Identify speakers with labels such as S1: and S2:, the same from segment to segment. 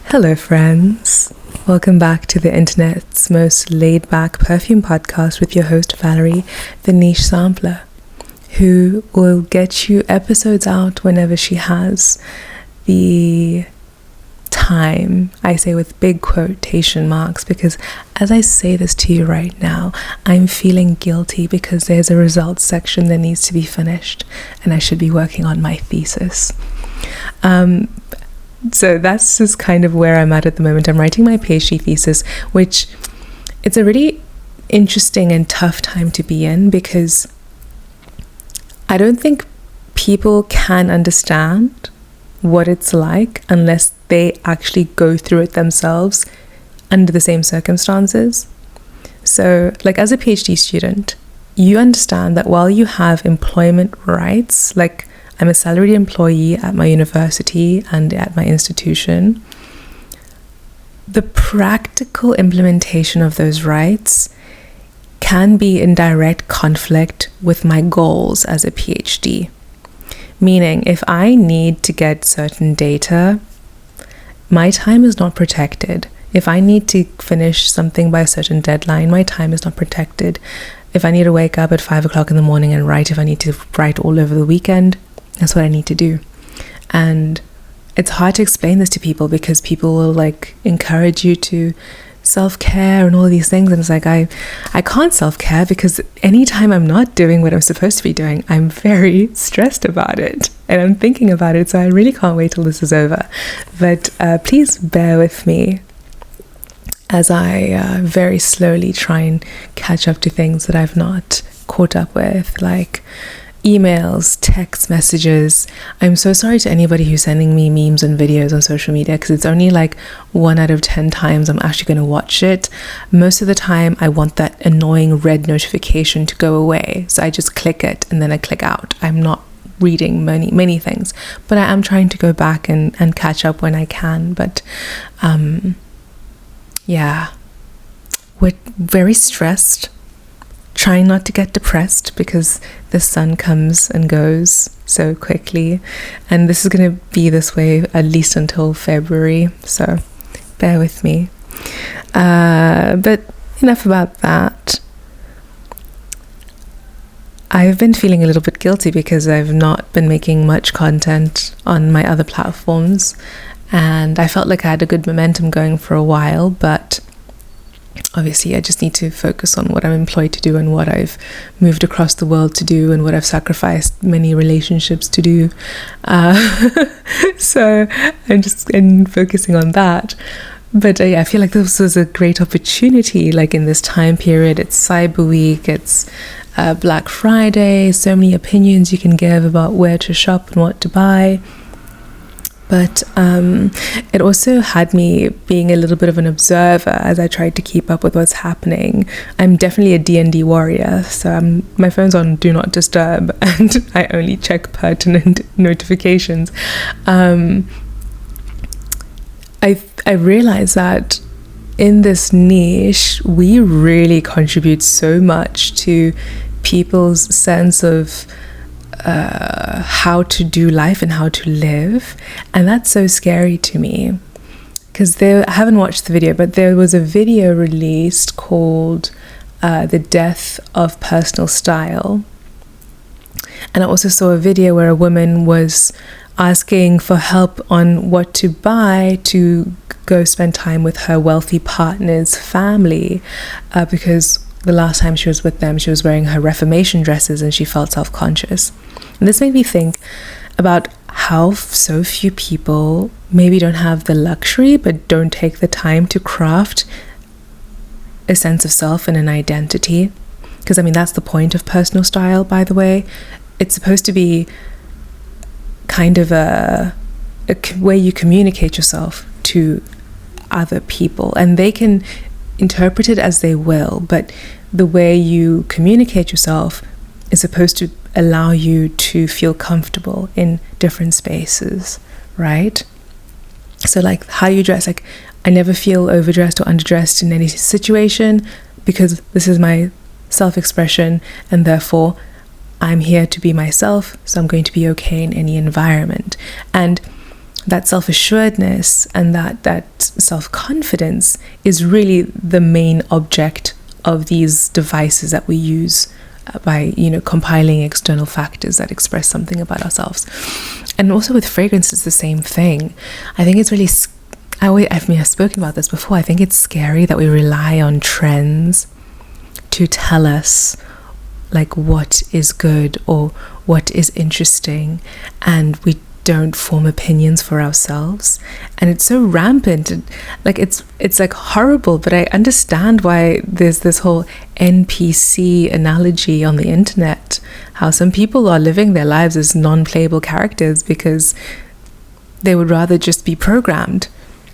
S1: Hello friends, welcome back to the internet's most laid-back perfume podcast with your host Valerie, the niche sampler, who will get you episodes out whenever she has the time. I say with big quotation marks because as I say this to you right now, I'm feeling guilty because there's a results section that needs to be finished and I should be working on my thesis. So that's just kind of where I'm at the moment. I'm writing my PhD thesis, which it's a really interesting and tough time to be in because I don't think people can understand what it's like unless they actually go through it themselves under the same circumstances. So, like as a PhD student, you understand that while you have employment rights, like I'm a salaried employee at my university and at my institution, the practical implementation of those rights can be in direct conflict with my goals as a PhD. Meaning, if I need to get certain data, my time is not protected. If I need to finish something by a certain deadline, my time is not protected. If I need to wake up at 5 o'clock in the morning and write, if I need to write all over the weekend, that's what I need to do. And it's hard to explain this to people because people will like encourage you to self-care and all these things, and it's like I can't self-care because anytime I'm not doing what I'm supposed to be doing, I'm very stressed about it and I'm thinking about it, so I really can't wait till this is over. But please bear with me as I very slowly try and catch up to things that I've not caught up with, like emails, text messages. I'm so sorry to anybody who's sending me memes and videos on social media because it's only like 1 out of 10 times I'm actually going to watch it. Most of the time I want that annoying red notification to go away, so I just click it and then I click out. I'm not reading many things, but I am trying to go back and catch up when I can. But yeah, we're very stressed, trying not to get depressed because the sun comes and goes so quickly, and this is going to be this way at least until February, so bear with me. But enough about that. I've been feeling a little bit guilty because I've not been making much content on my other platforms, and I felt like I had a good momentum going for a while, but obviously I just need to focus on what I'm employed to do and what I've moved across the world to do and what I've sacrificed many relationships to do. So I'm just focusing on that. But yeah, I feel like this was a great opportunity, like in this time period. It's Cyber Week, it's Black Friday, so many opinions you can give about where to shop and what to buy. But it also had me being a little bit of an observer as I tried to keep up with what's happening. I'm definitely a D&D warrior, so my phone's on Do Not Disturb and I only check pertinent notifications. I realized that in this niche, we really contribute so much to people's sense of how to do life and how to live, and that's so scary to me because I haven't watched the video, but there was a video released called The Death of Personal Style, and I also saw a video where a woman was asking for help on what to buy to go spend time with her wealthy partner's family because the last time she was with them, she was wearing her Reformation dresses and she felt self-conscious. And this made me think about how so few people maybe don't have the luxury but don't take the time to craft a sense of self and an identity. Because I mean, that's the point of personal style, by the way. It's supposed to be kind of a way you communicate yourself to other people, and they can interpret it as they will, but the way you communicate yourself is supposed to allow you to feel comfortable in different spaces, right? So like how you dress, like I never feel overdressed or underdressed in any situation because this is my self-expression and therefore I'm here to be myself, so I'm going to be okay in any environment. And that self-assuredness and that self-confidence is really the main object of these devices that we use by, compiling external factors that express something about ourselves. And also with fragrance, it's the same thing. I think it's really, I've spoken about this before, I think it's scary that we rely on trends to tell us like what is good or what is interesting, and we don't form opinions for ourselves. And it's so rampant, like it's like horrible, but I understand why there's this whole NPC analogy on the internet, how some people are living their lives as non-playable characters because they would rather just be programmed.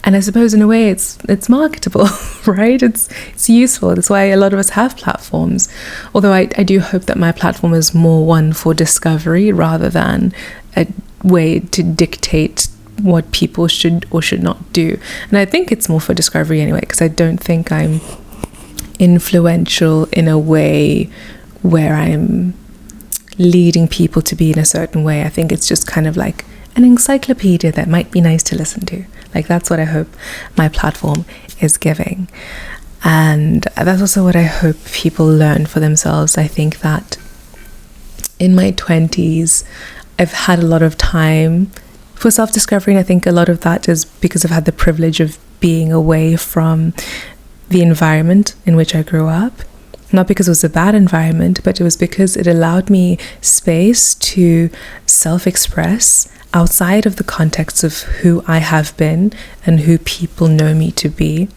S1: And I suppose in a way it's marketable, right? It's useful. That's why a lot of us have platforms. Although I do hope that my platform is more one for discovery rather than a way to dictate what people should or should not do. And I think it's more for discovery anyway, because I don't think I'm influential in a way where I'm leading people to be in a certain way. I think it's just kind of like an encyclopedia that might be nice to listen to. Like, that's what I hope my platform is giving. And that's also what I hope people learn for themselves. I think that in my 20s, I've had a lot of time for self-discovery, and I think a lot of that is because I've had the privilege of being away from the environment in which I grew up. Not because it was a bad environment, but it was because it allowed me space to self-express outside of the context of who I have been and who people know me to be,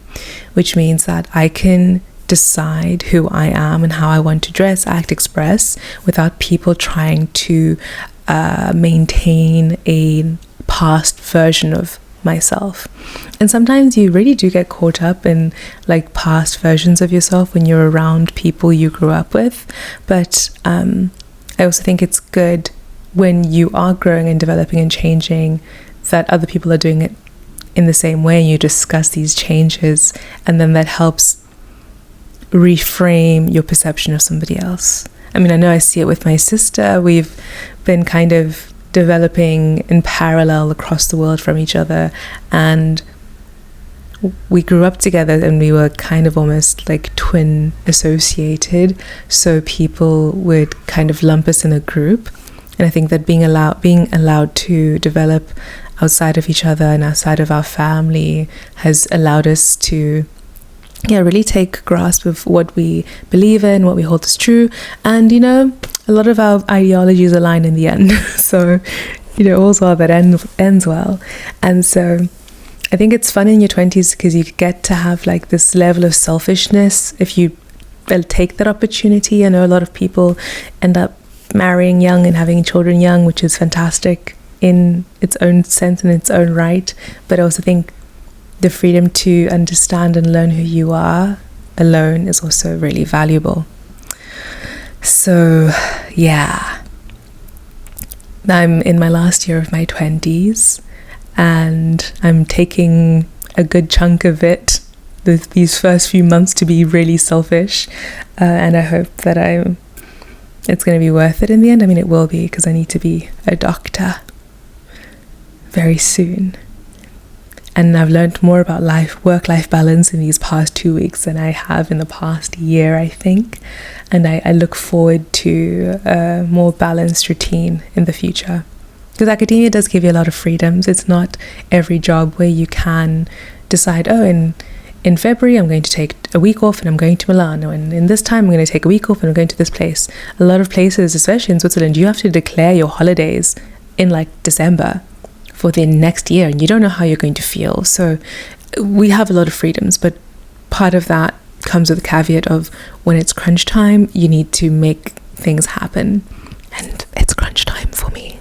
S1: which means that I can decide who I am and how I want to dress, act, express without people trying to maintain a past version of myself. And sometimes you really do get caught up in like past versions of yourself when you're around people you grew up with. But I also think it's good when you are growing and developing and changing that other people are doing it in the same way, and you discuss these changes, and then that helps reframe your perception of somebody else. I mean, I know I see it with my sister. We've been kind of developing in parallel across the world from each other, and we grew up together and we were kind of almost like twin associated, so people would kind of lump us in a group. And I think that being allowed to develop outside of each other and outside of our family has allowed us to really take grasp of what we believe in, what we hold as true. And a lot of our ideologies align in the end. So all's well that ends well. And so I think it's fun in your 20s because you get to have like this level of selfishness if you take that opportunity. I know a lot of people end up marrying young and having children young, which is fantastic in its own sense and its own right. But I also think the freedom to understand and learn who you are alone is also really valuable. So yeah, I'm in my last year of my 20s, and I'm taking a good chunk of it, these first few months, to be really selfish, and I hope that it's going to be worth it in the end. I mean, it will be, because I need to be a doctor very soon. And I've learned more about work-life balance in these past 2 weeks than I have in the past year, I think. And I look forward to a more balanced routine in the future. Because academia does give you a lot of freedoms. It's not every job where you can decide, in February, I'm going to take a week off and I'm going to Milano. And in this time, I'm going to take a week off and I'm going to this place. A lot of places, especially in Switzerland, you have to declare your holidays in like December for the next year, and you don't know how you're going to feel. So we have a lot of freedoms, but part of that comes with the caveat of when it's crunch time, you need to make things happen. And it's crunch time for me.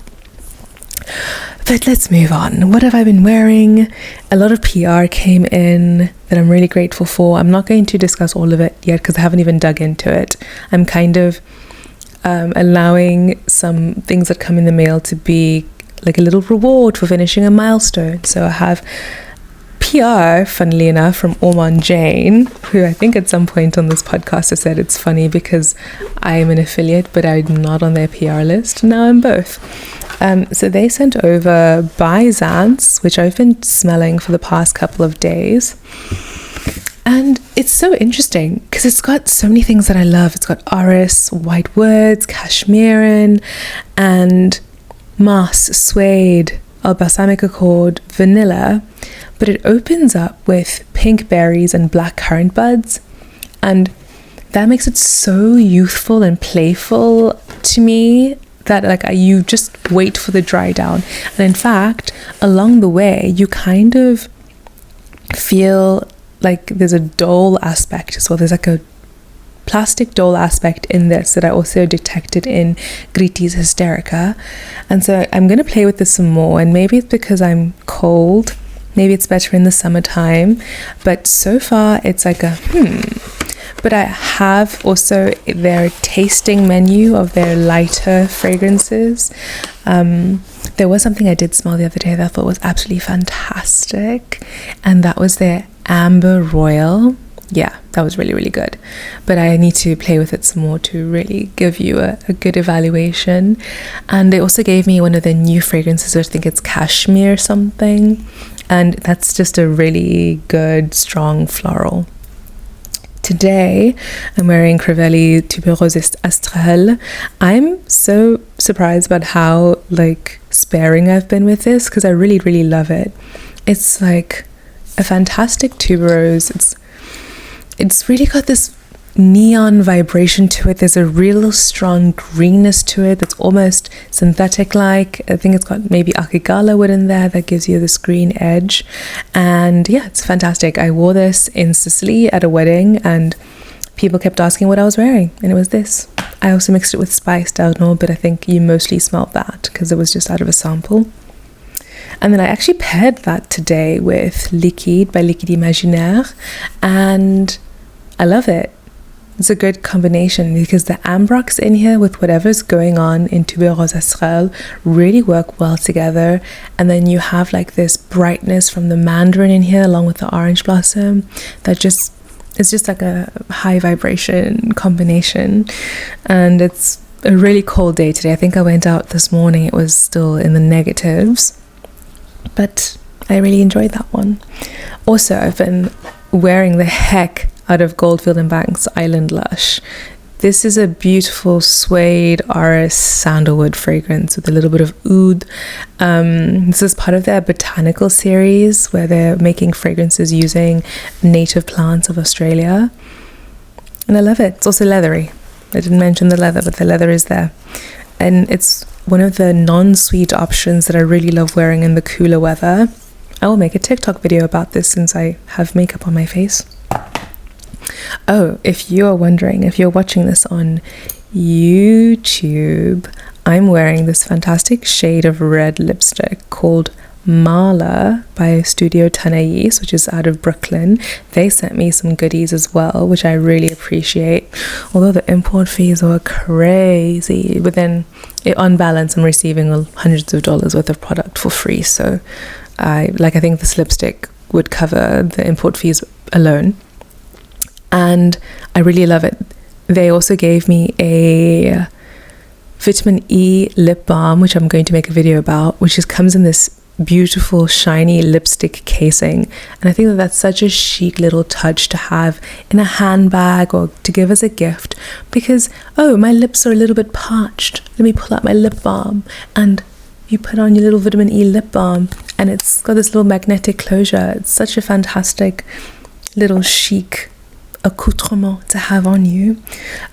S1: But let's move on. What have I been wearing? A lot of PR came in that I'm really grateful for. I'm not going to discuss all of it yet because I haven't even dug into it. I'm kind of allowing some things that come in the mail to be like a little reward for finishing a milestone. So I have PR, funnily enough, from Ormonde Jayne, who I think at some point on this podcast has said it's funny because I am an affiliate, but I'm not on their PR list. Now I'm both. So they sent over Byzance, which I've been smelling for the past couple of days. And it's so interesting because it's got so many things that I love. It's got orris, white woods, cashmerean, and moss, suede, balsamic accord, vanilla. But it opens up with pink berries and black currant buds. And that makes it so youthful and playful to me that like you just wait for the dry down. And in fact, along the way, you kind of feel like there's a dole aspect as well. There's like a plastic dole aspect in this that I also detected in Gritis Hysterica. And so I'm going to play with this some more, and maybe it's because I'm cold, maybe it's better in the summertime, but so far it's like a But I have also their tasting menu of their lighter fragrances. There was something I did smell the other day that I thought was absolutely fantastic, and that was their Amber Royal. Yeah, that was really, really good. But I need to play with it some more to really give you a good evaluation. And they also gave me one of their new fragrances, which I think it's cashmere something. And that's just a really good, strong floral. Today, I'm wearing Crivelli Tubéreuse Astrale. I'm so surprised about how like sparing I've been with this, because I really, really love it. It's like a fantastic tuberose. It's really got this neon vibration to it. There's a real strong greenness to it that's almost synthetic like. I think it's got maybe Aquila wood in there that gives you this green edge. And yeah, it's fantastic. I wore this in Sicily at a wedding and people kept asking what I was wearing, and it was this. I also mixed it with spice, don't know, but I think you mostly smelled that because it was just out of a sample. And then I actually paired that today with Liquide by Liquide Imaginaires, and I love it. It's a good combination because the ambrox in here with whatever's going on in Tubéreuse Astrale really work well together. And then you have like this brightness from the mandarin in here along with the orange blossom that it's just like a high vibration combination. And it's a really cold day today. I think I went out this morning, it was still in the negatives, but I really enjoyed that one. Also, I've been wearing the heck out of Goldfield and Banks Island Lush. This is a beautiful suede orris sandalwood fragrance with a little bit of oud. This is part of their botanical series where they're making fragrances using native plants of Australia, and I love it. It's also leathery. I didn't mention the leather, but the leather is there, and it's one of the non-sweet options that I really love wearing in the cooler weather. I will make a TikTok video about this since I have makeup on my face. Oh, if you are wondering, if you're watching this on YouTube, I'm wearing this fantastic shade of red lipstick called Mala by Studio Tanais, which is out of Brooklyn. They sent me some goodies as well, which I really appreciate, although the import fees are crazy. But then on balance, I'm receiving hundreds of dollars worth of product for free, so I think this lipstick would cover the import fees alone. And I really love it. They also gave me a vitamin E lip balm, which I'm going to make a video about, which comes in this beautiful shiny lipstick casing. And I think that that's such a chic little touch to have in a handbag or to give as a gift, because, oh, my lips are a little bit parched. Let me pull out my lip balm, and you put on your little vitamin E lip balm and it's got this little magnetic closure. It's such a fantastic little chic accoutrement to have on you.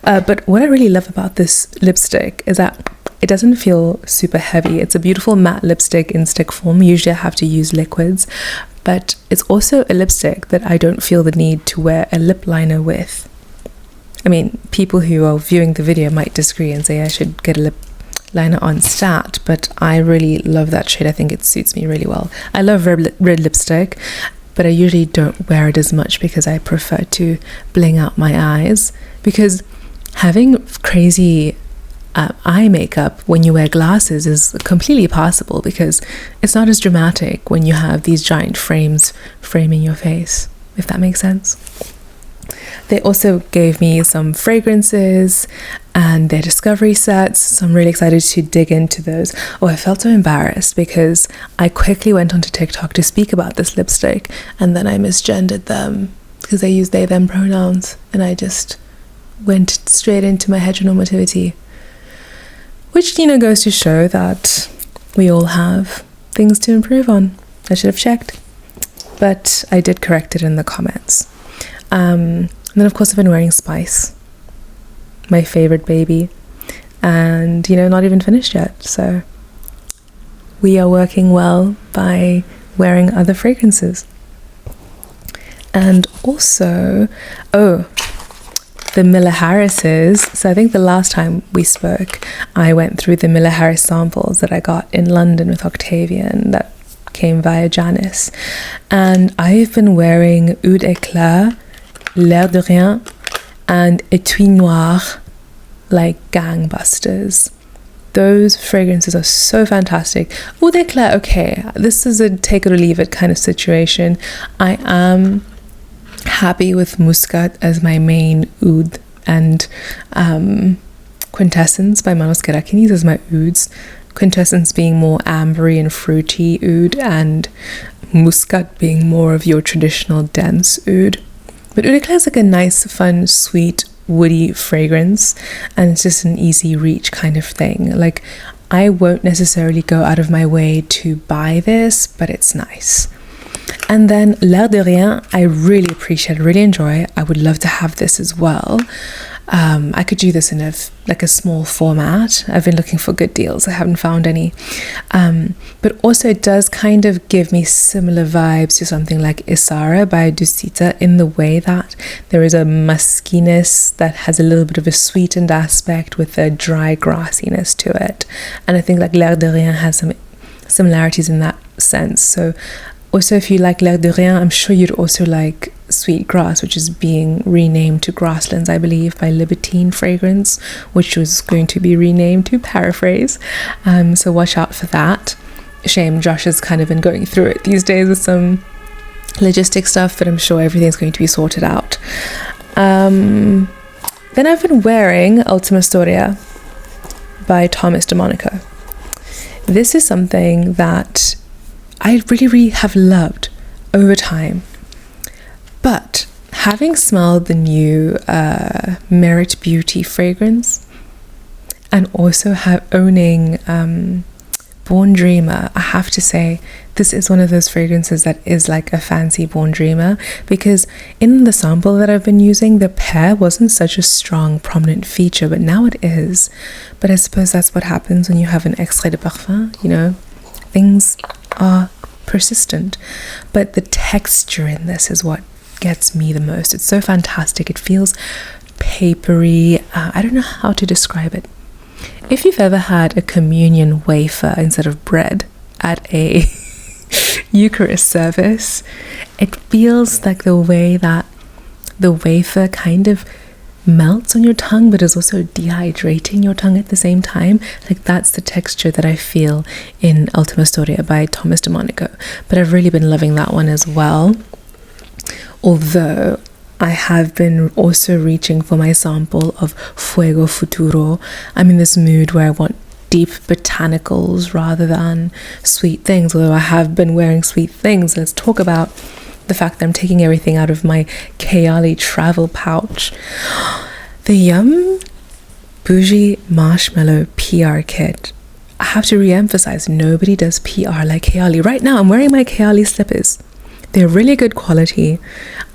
S1: But what I really love about this lipstick is that it doesn't feel super heavy. It's a beautiful matte lipstick in stick form. Usually I have to use liquids, but it's also a lipstick that I don't feel the need to wear a lip liner with. I mean, people who are viewing the video might disagree and say I should get a lip liner on stat, but I really love that shade. I think it suits me really well. I love red lipstick, but I usually don't wear it as much because I prefer to bling out my eyes, because having crazy eye makeup when you wear glasses is completely possible because it's not as dramatic when you have these giant frames framing your face, if that makes sense. They also gave me some fragrances and their discovery sets, so I'm really excited to dig into those. Oh, I felt so embarrassed because I quickly went onto TikTok to speak about this lipstick and then I misgendered them because they use they them pronouns, and I just went straight into my heteronormativity, which, you know, goes to show that we all have things to improve on. I should have checked, but I did correct it in the comments. And then of course I've been wearing Spice, my favorite baby, and, you know, not even finished yet, so we are working well by wearing other fragrances. And also, the Miller Harris's. So I think the last time we spoke, I went through the Miller Harris samples that I got in London with Octavian that came via Janice. And I've been wearing Oud Eclat, L'air de Rien, and Etui Noir like gangbusters. Those fragrances are so fantastic. Oud Eclat, okay, this is a take it or leave it kind of situation. I am happy with Muscat as my main oud, and Quintessence by Manos Gerakinis as my ouds. Quintessence being more ambery and fruity oud, and Muscat being more of your traditional dense oud. But Oud Eclat is like a nice, fun, sweet, woody fragrance, and it's just an easy reach kind of thing. Like, I won't necessarily go out of my way to buy this, but it's nice. And then L'air de Rien, I really appreciate, really enjoy. I would love to have this as well. I could do this in a small format. I've been looking for good deals. I haven't found any. But also it does kind of give me similar vibes to something like Isara by Dusita, in the way that there is a muskiness that has a little bit of a sweetened aspect with a dry grassiness to it. And I think like L'air de Rien has some similarities in that sense. So also, if you like L'air de Rien, I'm sure you'd also like Sweet Grass, which is being renamed to Grasslands, I believe, by Libertine Fragrance, which was going to be renamed to Paraphrase. So watch out for that. Shame Josh has kind of been going through it these days with some logistic stuff, but I'm sure everything's going to be sorted out. Then I've been wearing Ultima Storia by Thomas de Monaco. This is something that I really have loved over time. But having smelled the new Merit Beauty fragrance, and also owning Born Dreamer, I have to say this is one of those fragrances that is like a fancy Born Dreamer, because in the sample that I've been using, the pear wasn't such a strong prominent feature, but now it is. But I suppose that's what happens when you have an extrait de parfum, you know, things are persistent. But the texture in this is what gets me the most. It's so fantastic. It feels papery. I don't know how to describe it. If you've ever had a communion wafer instead of bread at a Eucharist service, it feels like the way that the wafer kind of melts on your tongue, but is also dehydrating your tongue at the same time. Like, that's the texture that I feel in Ultima Storia by Thomas de Monaco. But I've really been loving that one as well. Although I have been also reaching for my sample of Fuego Futuro. I'm in this mood where I want deep botanicals rather than sweet things. Although I have been wearing sweet things, let's talk about the fact that I'm taking everything out of my Kayali travel pouch. The Boujee Marshmallow PR kit. I have to re-emphasize, nobody does PR like Kayali. Right now I'm wearing my Kayali slippers. They're really good quality.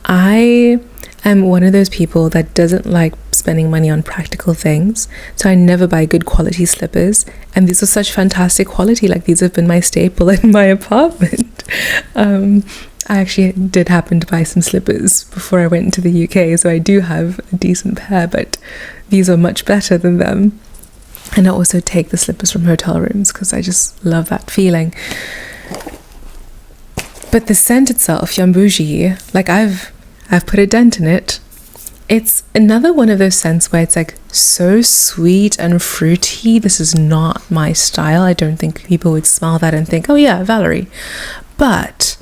S1: I am one of those people that doesn't like spending money on practical things, so I never buy good quality slippers, and these are such fantastic quality. Like, these have been my staple in my apartment. I actually did happen to buy some slippers before I went into the UK, so I do have a decent pair, but these are much better than them. And I also take the slippers from hotel rooms because I just love that feeling. But the scent itself, Boujee, like I've put a dent in it. It's another one of those scents where it's like so sweet and fruity. This is not my style. I don't think people would smell that and think, oh yeah, Valerie. But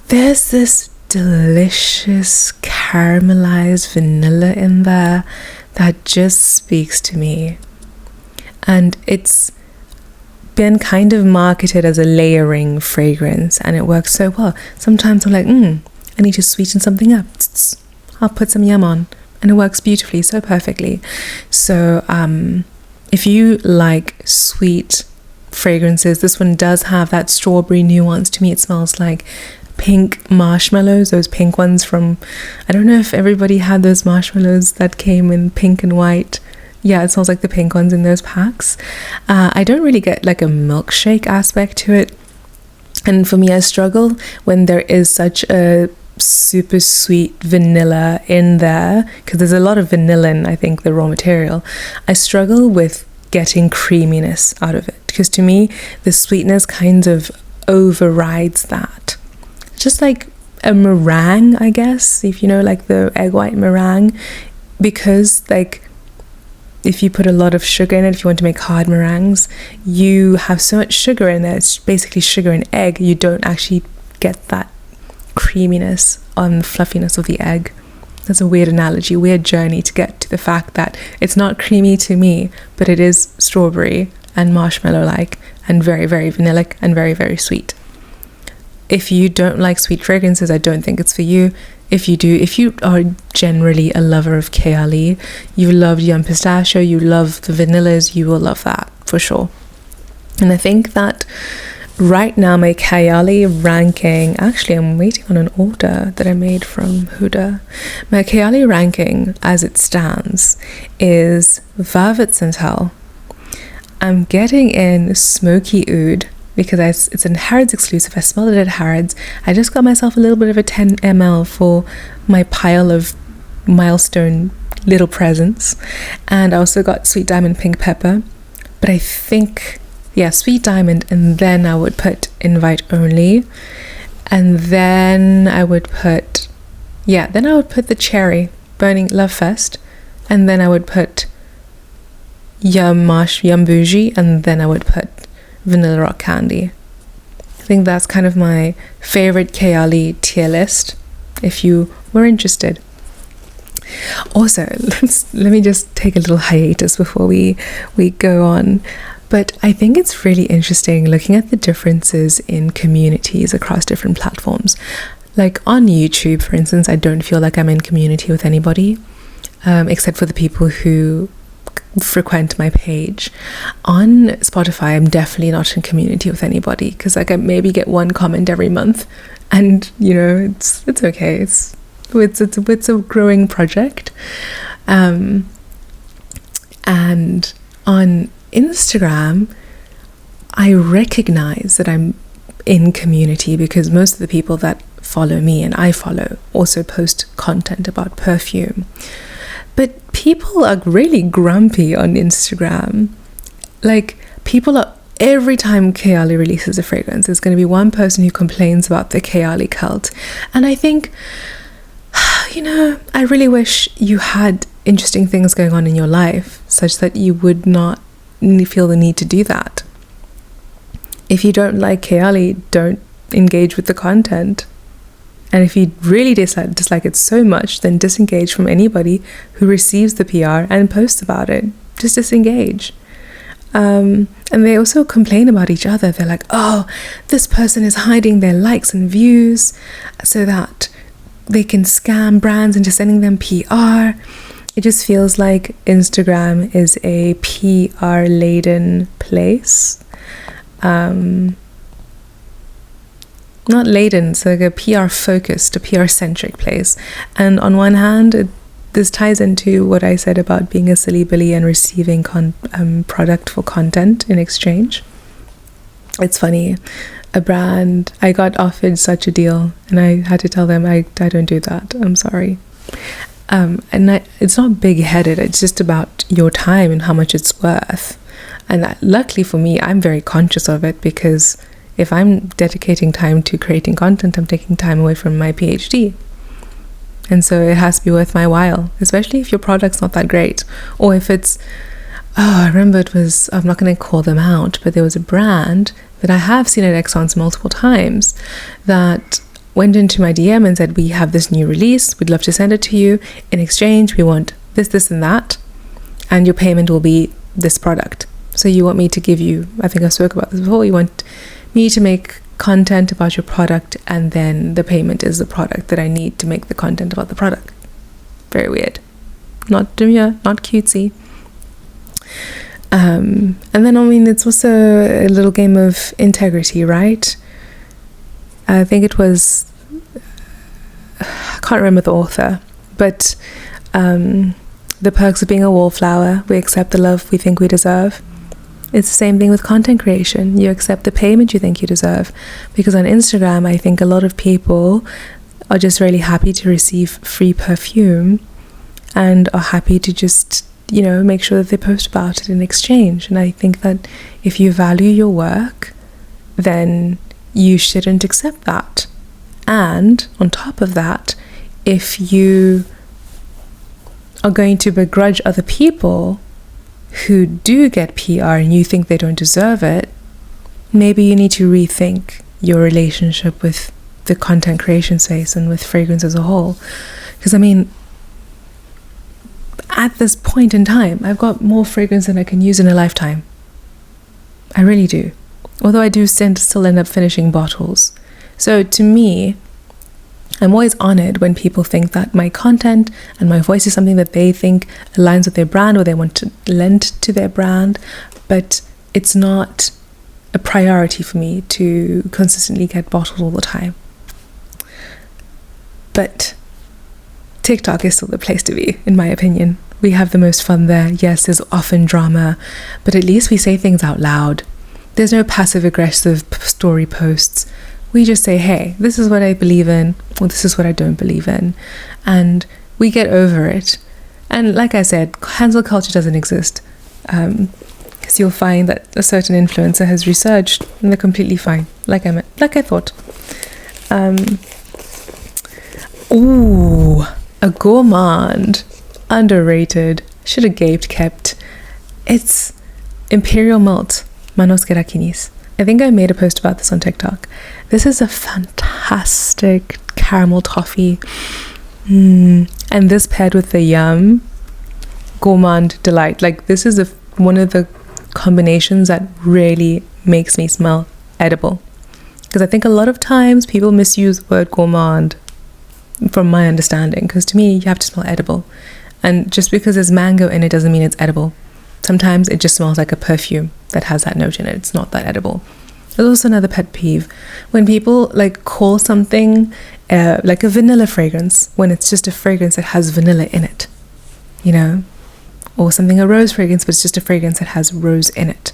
S1: there's this delicious caramelized vanilla in there that just speaks to me. And it's been kind of marketed as a layering fragrance, and it works so well. Sometimes I'm like, I need to sweeten something up. I'll put some yum on, and it works beautifully, so perfectly. So if you like sweet fragrances, this one does have that strawberry nuance. To me, it smells like pink marshmallows, those pink ones from, I don't know if everybody had those marshmallows that came in pink and white. Yeah, it smells like the pink ones in those packs. I don't really get like a milkshake aspect to it, and for me, I struggle when there is such a super sweet vanilla in there, because there's a lot of vanilla in, I think, the raw material. I struggle with getting creaminess out of it, because to me the sweetness kind of overrides that. Just like a meringue, I guess, if you know, like the egg white meringue, because like if you put a lot of sugar in it, if you want to make hard meringues, you have so much sugar in there, it's basically sugar and egg, you don't actually get that creaminess on the fluffiness of the egg. That's a weird analogy, weird journey to get to the fact that it's not creamy to me, but it is strawberry and marshmallow like, and very, very vanillic and very, very sweet. If you don't like sweet fragrances, I don't think it's for you. If you do, if you are generally a lover of Kayali, you love Yum Pistachio, you love the vanillas, you will love that for sure. And I think that right now my Kayali ranking, actually I'm waiting on an order that I made from Huda. My Kayali ranking as it stands is Velvet Santal. I'm getting in Smoky Oud because it's a Harrods exclusive. I smelled it at Harrods. I just got myself a little bit of a 10 ml for my pile of milestone little presents. And I also got Sweet Diamond Pink Pepper. But I think, yeah, Sweet Diamond, and then I would put Invite Only. And then I would put, the Cherry, Burning Love Fest. And then I would put Yum Boujee, and then I would put Vanilla Rock Candy. I think that's kind of my favorite Kayali tier list, if you were interested. Also, let me just take a little hiatus before we go on. But I think it's really interesting looking at the differences in communities across different platforms. Like on YouTube, for instance, I don't feel like I'm in community with anybody, except for the people who frequent my page. On Spotify, I'm definitely not in community with anybody, because like I maybe get one comment every month, and you know, it's okay. It's a growing project. And on Instagram, I recognize that I'm in community because most of the people that follow me and I follow also post content about perfume. But people are really grumpy on Instagram. Like, people are, every time Kayali releases a fragrance, there's going to be one person who complains about the Kayali cult. And I think, you know, I really wish you had interesting things going on in your life such that you would not feel the need to do that. If you don't like Kayali, don't engage with the content. And if you really dislike it so much, then disengage from anybody who receives the PR and posts about it. Just disengage. And they also complain about each other. They're like, oh, this person is hiding their likes and views so that they can scam brands into sending them PR. It just feels like Instagram is a PR-laden place. Not laden, so like a PR-focused, a PR-centric place. And on one hand, this ties into what I said about being a silly billy and receiving product for content in exchange. It's funny, a brand, I got offered such a deal and I had to tell them I don't do that, I'm sorry. It's not big-headed, it's just about your time and how much it's worth. And luckily for me, I'm very conscious of it, because if I'm dedicating time to creating content, I'm taking time away from my PhD. And so it has to be worth my while, especially if your product's not that great. Or if it's, I remember it was, I'm not going to call them out, but there was a brand that I have seen at Exxon's multiple times that went into my DM and said, we have this new release, we'd love to send it to you. In exchange, we want this, and that, and your payment will be this product. So you want me to give you, I think I spoke about this before, you want me to make content about your product, and then the payment is the product that I need to make the content about the product. Very weird. Not cutesy. And then, I mean, it's also a little game of integrity, right? I think it was, I can't remember the author, but the perks of being a wallflower, we accept the love we think we deserve. It's the same thing with content creation. You accept the payment you think you deserve. Because on Instagram, I think a lot of people are just really happy to receive free perfume and are happy to just, you know, make sure that they post about it in exchange. And I think that if you value your work, then you shouldn't accept that. And on top of that, if you are going to begrudge other people who do get PR and you think they don't deserve it, maybe you need to rethink your relationship with the content creation space and with fragrance as a whole. Because I mean, at this point in time, I've got more fragrance than I can use in a lifetime. I really do. Although I do still end up finishing bottles. So to me, I'm always honored when people think that my content and my voice is something that they think aligns with their brand or they want to lend to their brand, but it's not a priority for me to consistently get bottles all the time. But TikTok is still the place to be, in my opinion. We have the most fun there. Yes, there's often drama, but at least we say things out loud. There's no passive-aggressive story posts. We just say, hey, this is what I believe in, or this is what I don't believe in. And we get over it. And like I said, cancel culture doesn't exist. Because you'll find that a certain influencer has resurged and they're completely fine. Like I thought. Ooh, a gourmand. Underrated. Should have kept. It's Imperial Malt. Manos Gerakinis. I think I made a post about this on TikTok. This is a fantastic caramel toffee. And this paired with the yum, gourmand delight. Like, this is one of the combinations that really makes me smell edible. Because I think a lot of times people misuse the word gourmand, from my understanding. Because to me, you have to smell edible. And just because there's mango in it doesn't mean it's edible. Sometimes it just smells like a perfume that has that note in it. It's not that edible. There's also another pet peeve. When people like call something like a vanilla fragrance, when it's just a fragrance that has vanilla in it, you know? Or something a rose fragrance, but it's just a fragrance that has rose in it.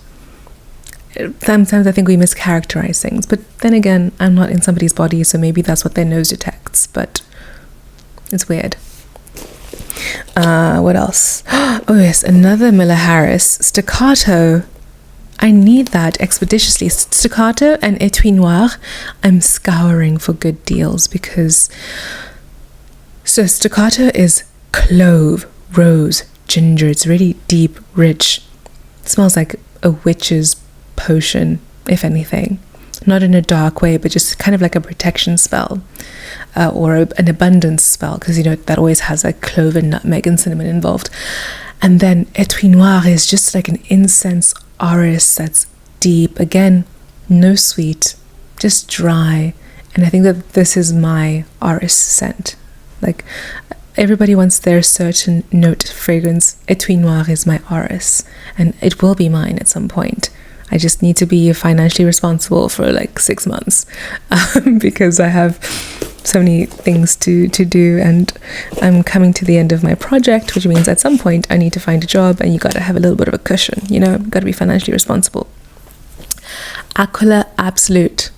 S1: Sometimes I think we mischaracterize things. But then again, I'm not in somebody's body, so maybe that's what their nose detects. But it's weird. What else? Oh yes, another Miller Harris Staccatto. I need that expeditiously. Staccatto and Etui Noir. I'm scouring for good deals because Staccatto is clove, rose, ginger. It's really deep, rich. It smells like a witch's potion, if anything. Not in a dark way, but just kind of like a protection spell. Or an abundance spell, because you know that always has like clove and nutmeg and cinnamon involved. And then Etui Noir is just like an incense orris that's deep, again no sweet, just dry. And I think that this is my orris scent. Like, everybody wants their certain note fragrance. Etui Noir is my orris, and it will be mine at some point. I just need to be financially responsible for like 6 months because I have so many things to do, and I'm coming to the end of my project, which means at some point I need to find a job, and you got to have a little bit of a cushion, you know, got to be financially responsible. Aquila Absolute,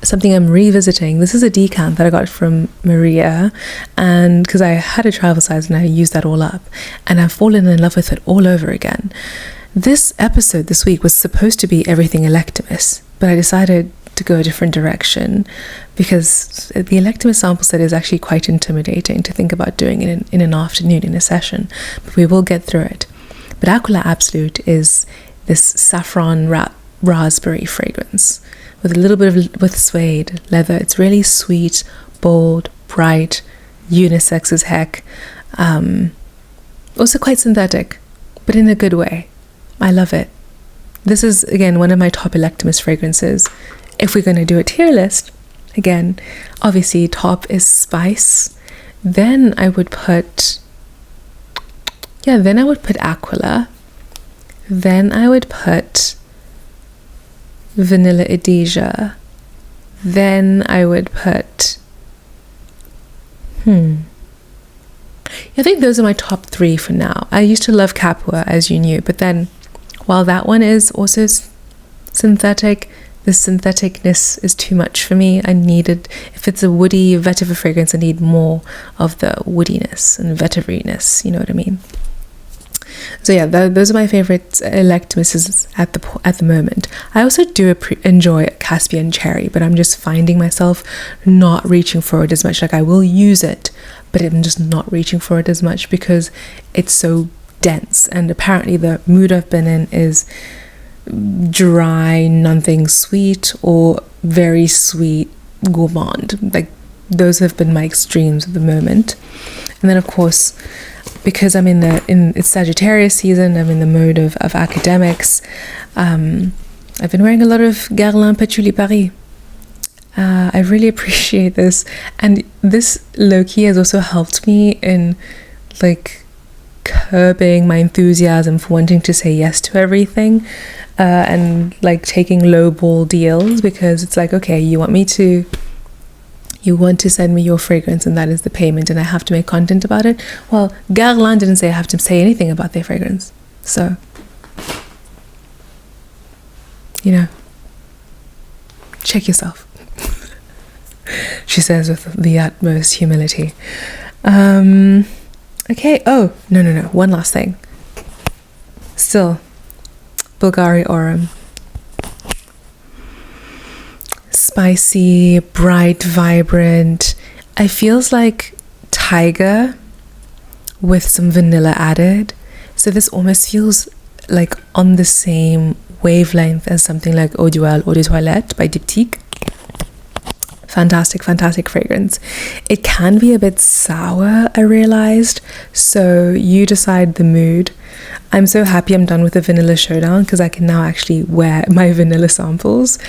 S1: something I'm revisiting. This is a decant that I got from Maria, and because I had a travel size and I used that all up, and I've fallen in love with it all over again. This episode this week was supposed to be everything Electimuss, but I decided to go a different direction because the Electimuss sample set is actually quite intimidating to think about doing it in an afternoon in a session, but we will get through it. But Aquila Absolute is this saffron raspberry fragrance with a little bit of with suede leather. It's really sweet, bold, bright, unisex as heck. Also quite synthetic, but in a good way. I love it. This is, again, one of my top Electimuss fragrances. If we're going to do a tier list, again, obviously top is spice. Then I would put Aquila. Then I would put Vanilla Edesia. Then I would put I think those are my top 3 for now. I used to love Capua, as you knew, but then while that one is also synthetic, the syntheticness is too much for me. If it's a woody vetiver fragrance, I need more of the woodiness and vetiver-ness, you know what I mean? So yeah, those are my favorite Electimusses at the moment. I also do enjoy Caspian Cherry, but I'm just finding myself not reaching for it as much. Like, I will use it, but I'm just not reaching for it as much because it's so dense. And apparently the mood I've been in is dry, nothing sweet, or very sweet gourmand. Like, those have been my extremes at the moment. And then of course, because I'm it's Sagittarius season, I'm in the mode of academics. I've been wearing a lot of Guerlain Patchouli Paris. I really appreciate this, and this low-key has also helped me in like curbing my enthusiasm for wanting to say yes to everything, and like taking lowball deals, because it's like, okay, you want to send me your fragrance and that is the payment, and I have to make content about it. Well, Guerlain didn't say I have to say anything about their fragrance, so check yourself. She says with the utmost humility. Okay, no, one last thing. Still, Bvlgari Orom. Spicy, bright, vibrant. It feels like tiger with some vanilla added. So this almost feels like on the same wavelength as something like Eau d'Huile, Eau de Toilette by Diptyque. Fantastic fragrance. It can be a bit sour, I realized, so you decide the mood. I'm so happy I'm done with the vanilla showdown because I can now actually wear my vanilla samples,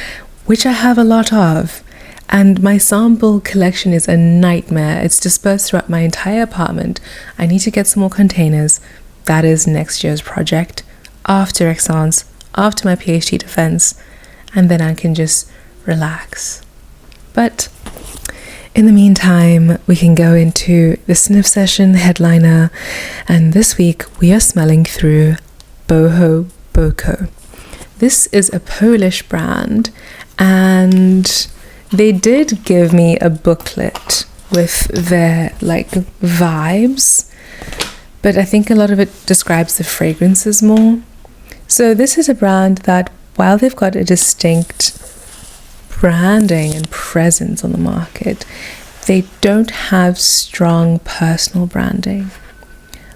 S1: which I have a lot of, and my sample collection is a nightmare. It's dispersed throughout my entire apartment. I need to get some more containers. That is next year's project, after Aix-en-Provence, after my PhD defense, and then I can just relax. But in the meantime, we can go into the Sniff Session headliner, and this week we are smelling through Bohoboco. This is a Polish brand, and they did give me a booklet with their like vibes, but I think a lot of it describes the fragrances more. So this is a brand that, while they've got a distinct branding and presence on the market, they don't have strong personal branding.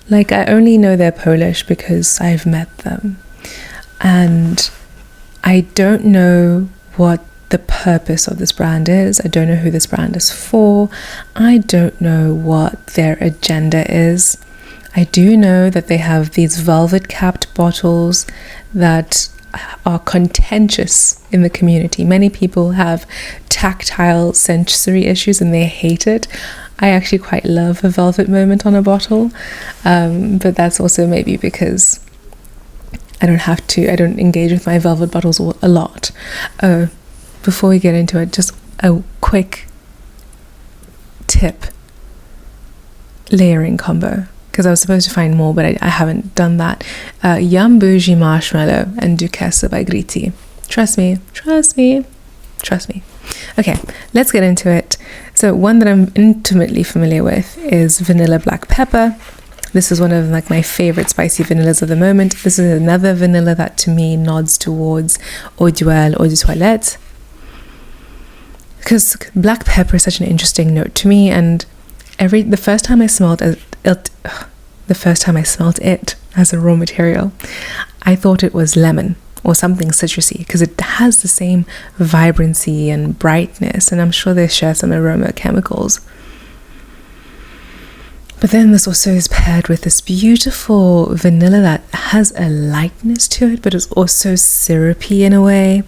S1: Like, I only know they're Polish because I've met them, and I don't know what the purpose of this brand is. I don't know who this brand is for. I don't know what their agenda is. I do know that they have these velvet capped bottles that are contentious in the community. Many people have tactile sensory issues and they hate it. I actually quite love a velvet moment on a bottle, but that's also maybe because I don't engage with my velvet bottles a lot. Before we get into it, just a quick tip. Layering combo, because I was supposed to find more, but I haven't done that. Boujee Marshmallow and Duchesse by Gritti. Trust me. Okay, let's get into it. So one that I'm intimately familiar with is Vanilla Black Pepper. This is one of like my favorite spicy vanillas of the moment. This is another vanilla that to me nods towards Eau d'Huile, Eau de Toilette, because black pepper is such an interesting note to me, and the first time I smelled it as a raw material, I thought it was lemon. or something citrusy, because it has the same vibrancy and brightness, and I'm sure they share some aroma chemicals. But then this also is paired with this beautiful vanilla that has a lightness to it, but it's also syrupy in a way.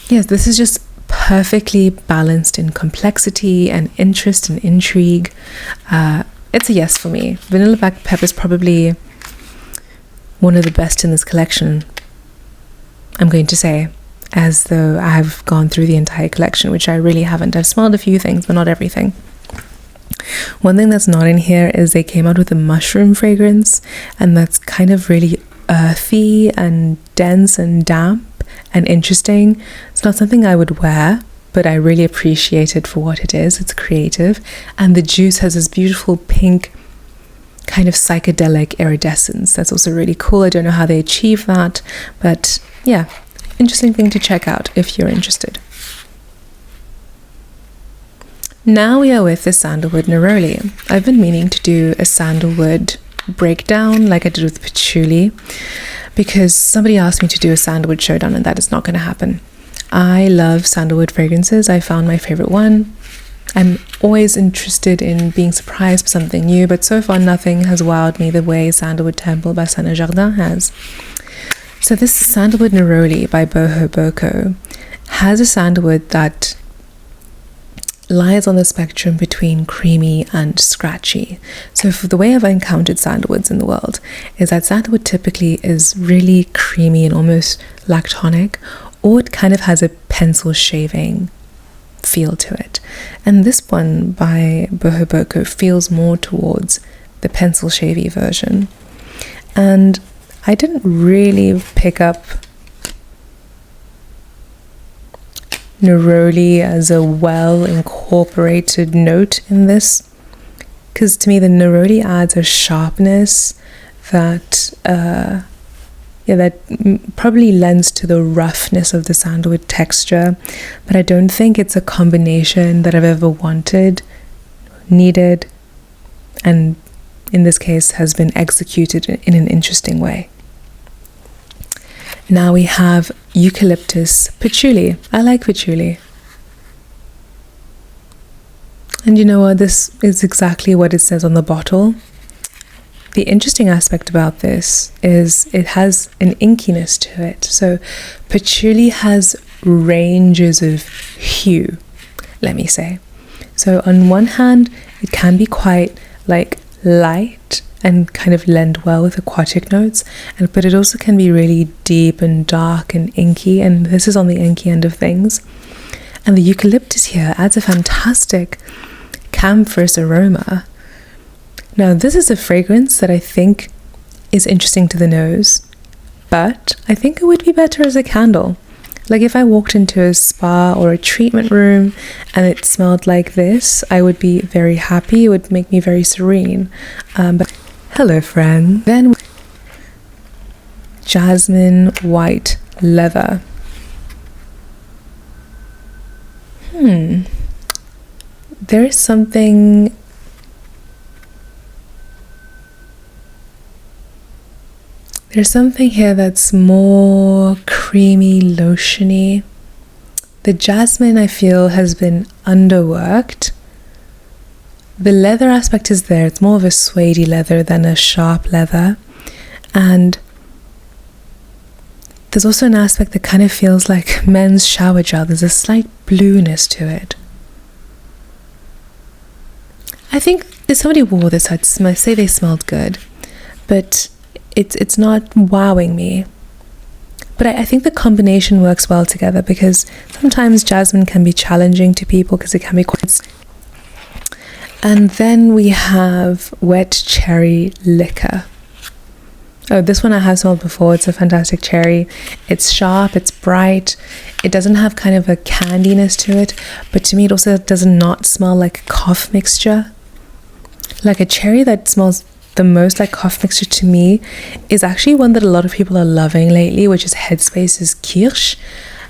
S1: Yes, this is just perfectly balanced in complexity and interest and intrigue. It's a yes for me. Vanilla black pepper is probably one of the best in this collection, I'm going to say, as though I've gone through the entire collection, which I really haven't. I've smelled a few things, but not everything. One thing that's not in here is they came out with a mushroom fragrance, and that's kind of really earthy and dense and damp and interesting. It's not something I would wear, but I really appreciate it for what it is. It's creative, and the juice has this beautiful pink kind of psychedelic iridescence. That's also really cool. I don't know how they achieve that, but yeah, interesting thing to check out if you're interested. Now we are with the Sandalwood Neroli. I've been meaning to do a sandalwood breakdown like I did with Patchouli, because somebody asked me to do a sandalwood showdown, and that is not going to happen. I love sandalwood fragrances. I found my favorite one. I'm always interested in being surprised by something new, but so far nothing has wowed me the way Sandalwood Temple by Saint Jardin has. So this Sandalwood Neroli by Bohoboco has a sandalwood that lies on the spectrum between creamy and scratchy. So for the way I've encountered sandalwoods in the world is that sandalwood typically is really creamy and almost lactonic, or it kind of has a pencil shaving feel to it. And this one by Bohoboco feels more towards the pencil shavy version. And I didn't really pick up neroli as a well incorporated note in this, because to me the neroli adds a sharpness that probably lends to the roughness of the sandalwood texture, but I don't think it's a combination that I've ever wanted, needed, and in this case has been executed in an interesting way. Now we have Eucalyptus Patchouli. I like patchouli. And you know what? This is exactly what it says on the bottle. The interesting aspect about this is it has an inkiness to it. So patchouli has ranges of hue, let me say. So on one hand, it can be quite like light and kind of blend well with aquatic notes, but it also can be really deep and dark and inky, and this is on the inky end of things. And the eucalyptus here adds a fantastic camphorous aroma. Now this is a fragrance that I think is interesting to the nose, but I think it would be better as a candle. Like if I walked into a spa or a treatment room and it smelled like this, I would be very happy. It would make me very serene. But hello friend. Then jasmine white leather. There is something here that's more creamy, lotiony. The jasmine I feel has been underworked. The leather aspect is there. It's more of a suede leather than a sharp leather. And there's also an aspect that kind of feels like men's shower gel. There's a slight blueness to it. I think if somebody wore this, I'd say they smelled good, but it's not wowing me. But I think the combination works well together, because sometimes jasmine can be challenging to people because it can be quite... And then we have wet cherry liquor. Oh, this one I have smelled before. It's a fantastic cherry. It's sharp, it's bright. It doesn't have kind of a candiness to it, but to me it also does not smell like cough mixture. Like a cherry that smells the most like cough mixture to me is actually one that a lot of people are loving lately, which is Headspace's Kirsch.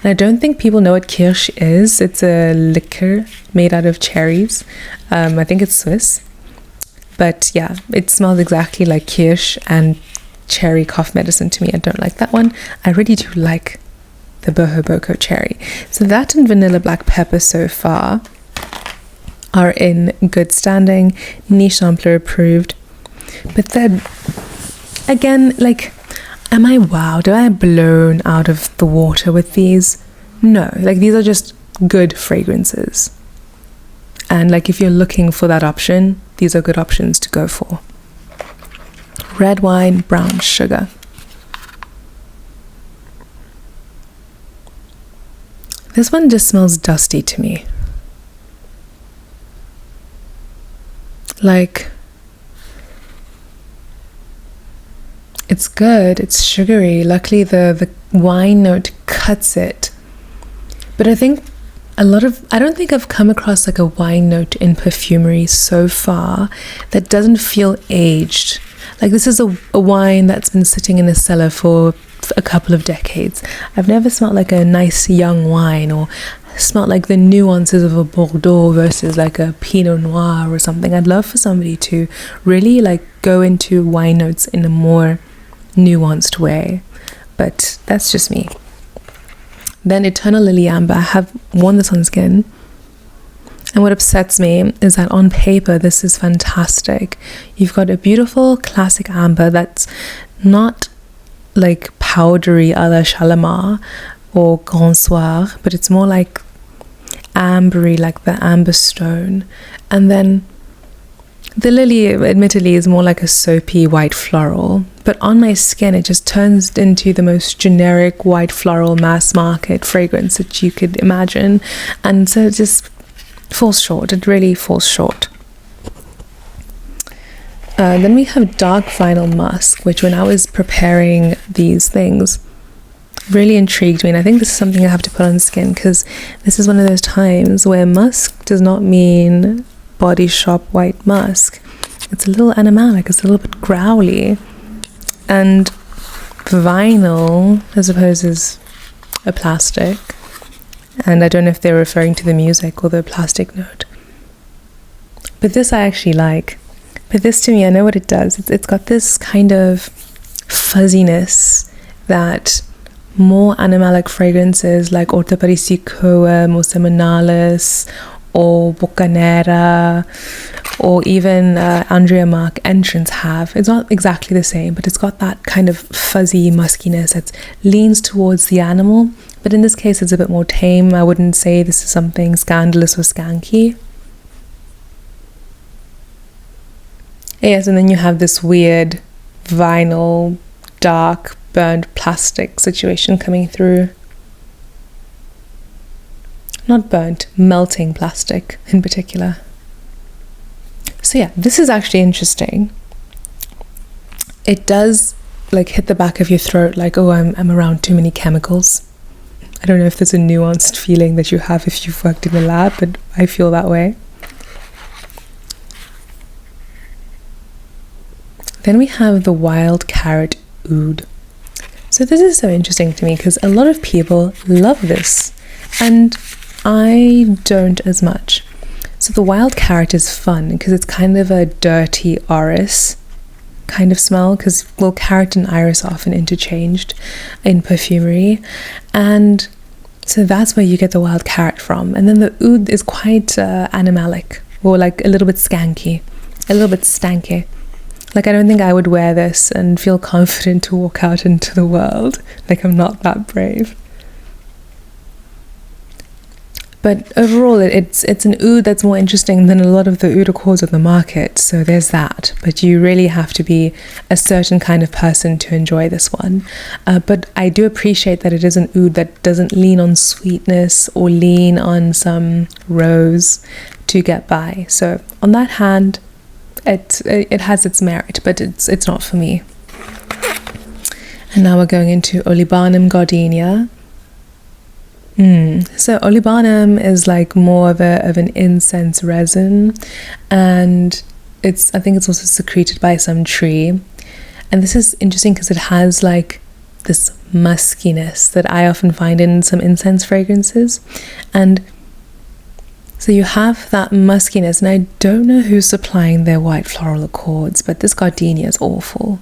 S1: And I don't think people know what Kirsch is. It's a liqueur made out of cherries. I think it's Swiss. But yeah, it smells exactly like Kirsch, and cherry cough medicine to me. I don't like that one. I really do like the Bohoboco cherry. So that and vanilla black pepper so far are in good standing, niche sampler approved. But then again, like, am I wowed? Am I blown out of the water with these? No, like, these are just good fragrances. And like, if you're looking for that option, these are good options to go for. Red wine, brown sugar. This one just smells dusty to me. Like, it's good, it's sugary. Luckily the wine note cuts it. But I think I don't think I've come across like a wine note in perfumery so far that doesn't feel aged. Like, this is a wine that's been sitting in a cellar for a couple of decades. I've never smelled like a nice young wine, or smelled like the nuances of a Bordeaux versus like a Pinot Noir or something. I'd love for somebody to really like go into wine notes in a more nuanced way, but that's just me. Then Eternal Lily Amber. I have worn this on skin, and what upsets me is that on paper this is fantastic. You've got a beautiful classic amber that's not like powdery a la Shalimar or Grand Soir, but it's more like ambery, like the amber stone. And then the lily, admittedly, is more like a soapy white floral, but on my skin it just turns into the most generic white floral mass market fragrance that you could imagine, and so it just falls short. It really falls short. Then we have Dark Vinyl Musk, which when I was preparing these things really intrigued me, and I think this is something I have to put on skin, because this is one of those times where musk does not mean Body Shop white musk. It's a little animalic, it's a little bit growly, and vinyl, I suppose, is a plastic, and I don't know if they're referring to the music or the plastic note, but this I actually like. But this, to me, I know what it does. It's got this kind of fuzziness that more animalic fragrances like Orta Parisicoa or Seminalis or Bocanera or even Andrea Marc Entrance have. It's not exactly the same, but it's got that kind of fuzzy muskiness that leans towards the animal, but in this case it's a bit more tame. I wouldn't say this is something scandalous or skanky. Yes, and then you have this weird vinyl, dark, burnt plastic situation coming through. Not burnt, melting plastic in particular. So yeah, this is actually interesting. It does like hit the back of your throat like, oh, I'm around too many chemicals. I don't know if there's a nuanced feeling that you have if you've worked in a lab, but I feel that way. Then we have the Wild Carrot Oud. So this is so interesting to me because a lot of people love this and I don't as much. So the Wild Carrot is fun because it's kind of a dirty orris kind of smell, because, well, carrot and iris are often interchanged in perfumery, and so that's where you get the Wild Carrot from. And then the Oud is quite animalic, or like a little bit skanky, a little bit stanky. Like, I don't think I would wear this and feel confident to walk out into the world. Like, I'm not that brave. But overall, it's an oud that's more interesting than a lot of the oud accords on the market. So there's that. But you really have to be a certain kind of person to enjoy this one. But I do appreciate that it is an oud that doesn't lean on sweetness or lean on some rose to get by. So on that hand, it has its merit, but it's not for me. And now we're going into Olibanum Gardenia. So Olibanum is like more of an incense resin, and I think it's also secreted by some tree. And this is interesting because it has like this muskiness that I often find in some incense fragrances. And so you have that muskiness, and I don't know who's supplying their white floral accords, but this gardenia is awful.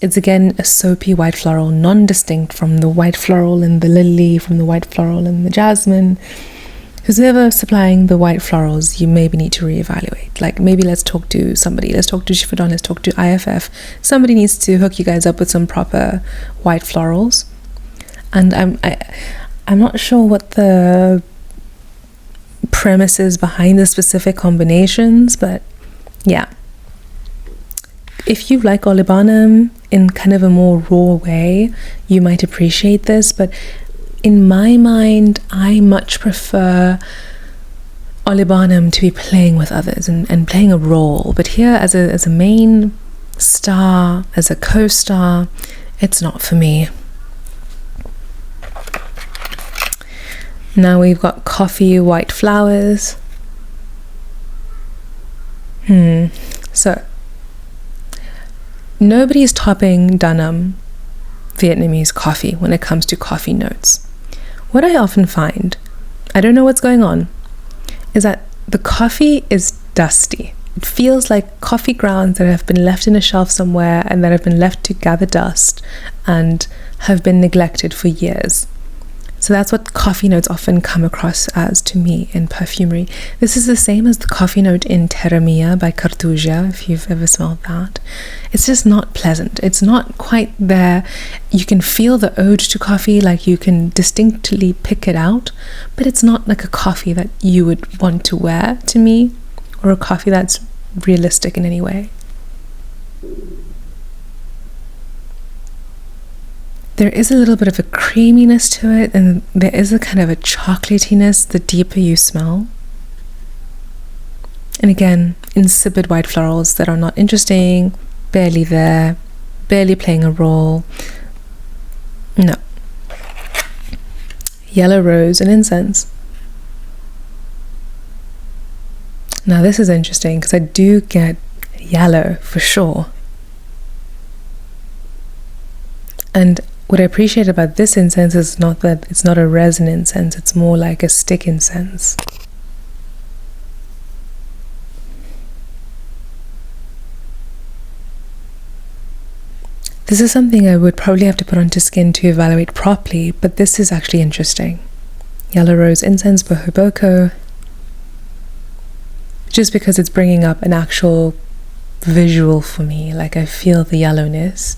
S1: It's again a soapy white floral, non-distinct from the white floral in the lily, from the white floral in the jasmine. Who's ever supplying the white florals, you maybe need to reevaluate. Like, maybe let's talk to somebody. Let's talk to Givaudan, let's talk to IFF. Somebody needs to hook you guys up with some proper white florals. And I'm not sure what the premise is behind the specific combinations, but yeah. If you like olibanum in kind of a more raw way, you might appreciate this, but in my mind, I much prefer olibanum to be playing with others and playing a role. But here, as a main star, as a co-star, it's not for me. Now we've got coffee white flowers. So nobody's topping Dunham Vietnamese coffee when it comes to coffee notes. What I often find, I don't know what's going on, is that the coffee is dusty. It feels like coffee grounds that have been left in a shelf somewhere and that have been left to gather dust and have been neglected for years. So that's what coffee notes often come across as to me in perfumery. This is the same as the coffee note in Terra Mia by Cartusia, if you've ever smelled that. It's just not pleasant. It's not quite there. You can feel the ode to coffee, like you can distinctly pick it out, but it's not like a coffee that you would want to wear to me, or a coffee that's realistic in any way. There is a little bit of a creaminess to it, and there is a kind of a chocolatiness the deeper you smell. And again, insipid white florals that are not interesting, barely there, barely playing a role. No. Yellow rose and incense. Now this is interesting because I do get yellow for sure. And what I appreciate about this incense is not that it's not a resin incense, it's more like a stick incense. This is something I would probably have to put onto skin to evaluate properly, but this is actually interesting. Yellow rose incense, Bohoboco. Just because it's bringing up an actual visual for me, like I feel the yellowness.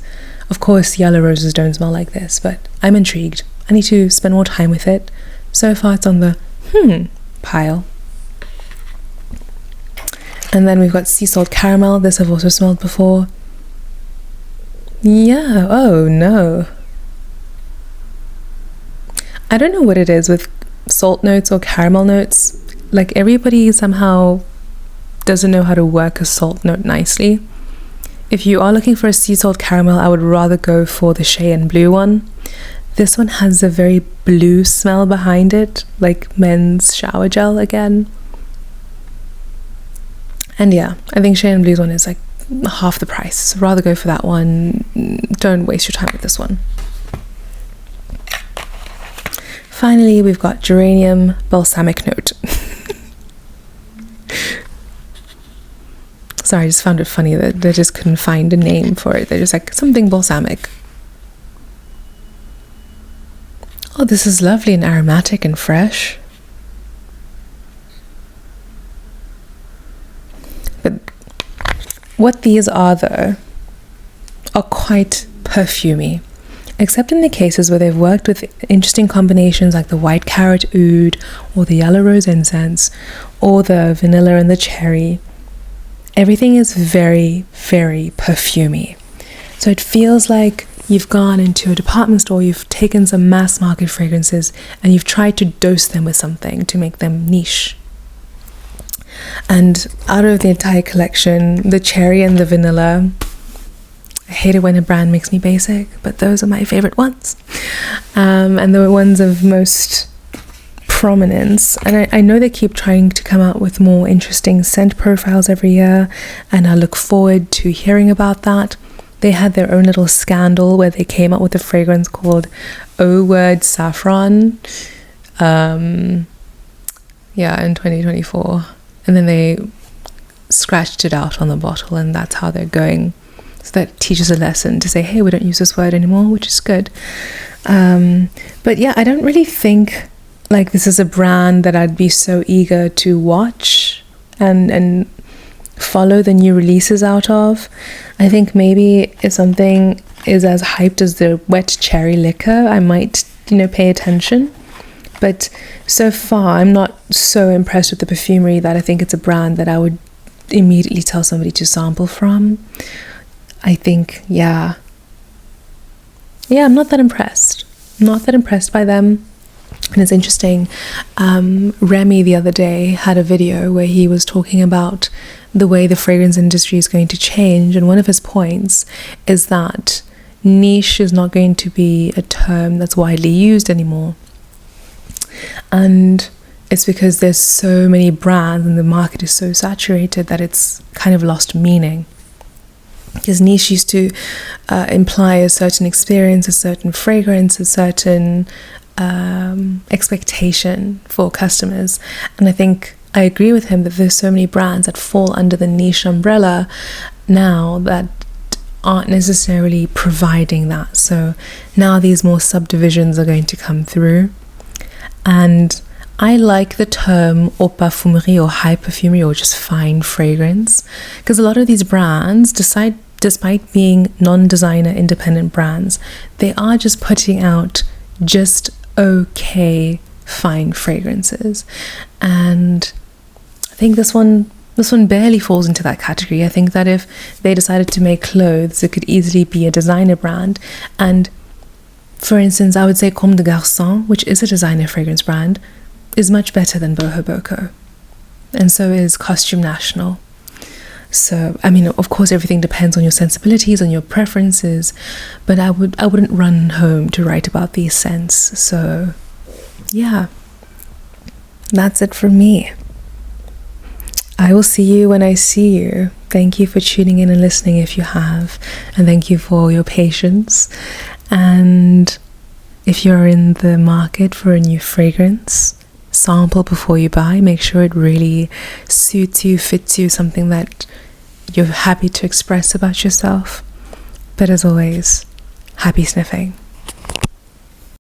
S1: Of course, yellow roses don't smell like this, but I'm intrigued. I need to spend more time with it. So far, it's on the pile. And then we've got sea salt caramel. This I've also smelled before. Yeah, oh no. I don't know what it is with salt notes or caramel notes. Like, everybody somehow doesn't know how to work a salt note nicely. If you are looking for a sea salt caramel, I would rather go for the Cheyenne blue one. This one has a very blue smell behind it, like men's shower gel again. And yeah, I think Cheyenne blue's one is like half the price. So rather go for that one. Don't waste your time with this one. Finally, we've got geranium balsamic note. Sorry, I just found it funny that they just couldn't find a name for it. They're just like, something balsamic. Oh, this is lovely and aromatic and fresh. But what these are, though, are quite perfumey. Except in the cases where they've worked with interesting combinations like the white carrot oud, or the yellow rose incense, or the vanilla and the cherry. Everything is very, very perfumey. So it feels like you've gone into a department store, you've taken some mass market fragrances, and you've tried to dose them with something to make them niche. And out of the entire collection, the cherry and the vanilla, I hate it when a brand makes me basic, but those are my favorite ones. And the ones of most prominence, and I know they keep trying to come out with more interesting scent profiles every year, and I look forward to hearing about that. They had their own little scandal where they came out with a fragrance called O-Word Saffron in 2024, and then they scratched it out on the bottle, and that's how they're going So that teaches a lesson to say, hey, we don't use this word anymore, which is good. But yeah, I don't really think like this is a brand that I'd be so eager to watch and follow the new releases out of. I think maybe if something is as hyped as the wet cherry liquor, I might, pay attention. But so far, I'm not so impressed with the perfumery that I think it's a brand that I would immediately tell somebody to sample from. I think, yeah, I'm not that impressed. Not that impressed by them. And it's interesting, Remy the other day had a video where he was talking about the way the fragrance industry is going to change, and one of his points is that niche is not going to be a term that's widely used anymore. And it's because there's so many brands and the market is so saturated that it's kind of lost meaning. Because niche used to imply a certain experience, a certain fragrance, a certain expectation for customers. And I think I agree with him that there's so many brands that fall under the niche umbrella now that aren't necessarily providing that. So now these more subdivisions are going to come through. And I like the term haute parfumerie or high perfumery or just fine fragrance, because a lot of these brands, despite being non-designer independent brands, they are just putting out just okay fine fragrances. And I think this one barely falls into that category. I think that if they decided to make clothes, it could easily be a designer brand. And for instance, I would say Comme des Garçons, which is a designer fragrance brand, is much better than Bohoboco. And so is Costume National. So, I mean, of course, everything depends on your sensibilities, on your preferences, but I wouldn't run home to write about these scents. So, yeah, that's it from me. I will see you when I see you. Thank you for tuning in and listening if you have, and thank you for your patience. And if you're in the market for a new fragrance, sample before you buy. Make sure it really suits you, fits you, something that you're happy to express about yourself. But as always, happy sniffing.